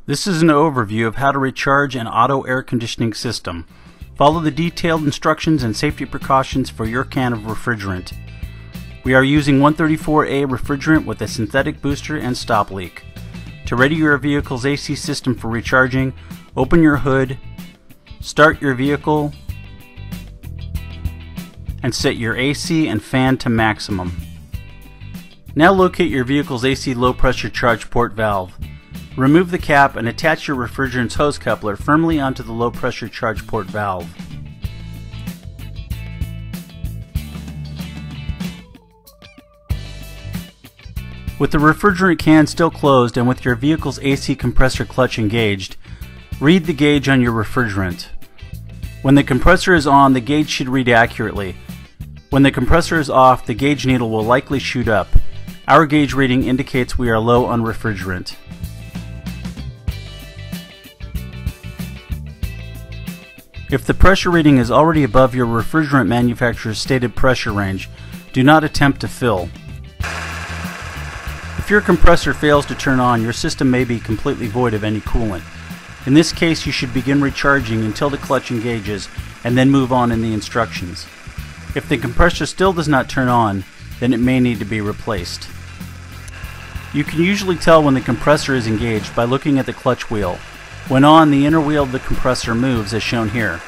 This is an overview of how to recharge an auto air conditioning system. Follow the detailed instructions and safety precautions for your can of refrigerant. We are using 134A refrigerant with a synthetic booster and stop leak. To ready your vehicle's AC system for recharging, open your hood, start your vehicle, and set your AC and fan to maximum. Now locate your vehicle's AC low pressure charge port valve. Remove the cap and attach your refrigerant's hose coupler firmly onto the low pressure charge port valve. With the refrigerant can still closed and with your vehicle's AC compressor clutch engaged, read the gauge on your refrigerant. When the compressor is on, the gauge should read accurately. When the compressor is off, the gauge needle will likely shoot up. Our gauge reading indicates we are low on refrigerant. If the pressure reading is already above your refrigerant manufacturer's stated pressure range, do not attempt to fill. If your compressor fails to turn on, your system may be completely void of any coolant. In this case, you should begin recharging until the clutch engages and then move on in the instructions. If the compressor still does not turn on, then it may need to be replaced. You can usually tell when the compressor is engaged by looking at the clutch wheel. When on, the inner wheel of the compressor moves as shown here.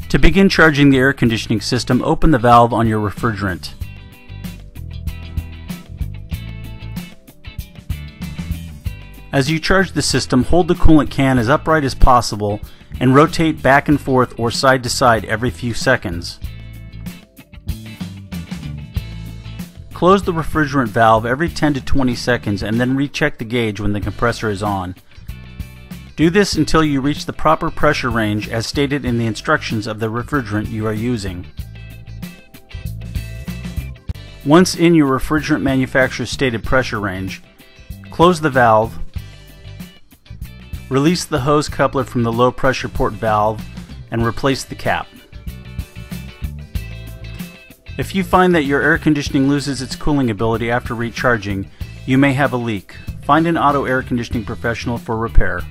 To begin charging the air conditioning system, open the valve on your refrigerant. As you charge the system, hold the coolant can as upright as possible and rotate back and forth or side to side every few seconds. Close the refrigerant valve every 10 to 20 seconds and then recheck the gauge when the compressor is on. Do this until you reach the proper pressure range as stated in the instructions of the refrigerant you are using. Once in your refrigerant manufacturer's stated pressure range, close the valve, release the hose coupler from the low pressure port valve, and replace the cap. If you find that your air conditioning loses its cooling ability after recharging, you may have a leak. Find an auto air conditioning professional for repair.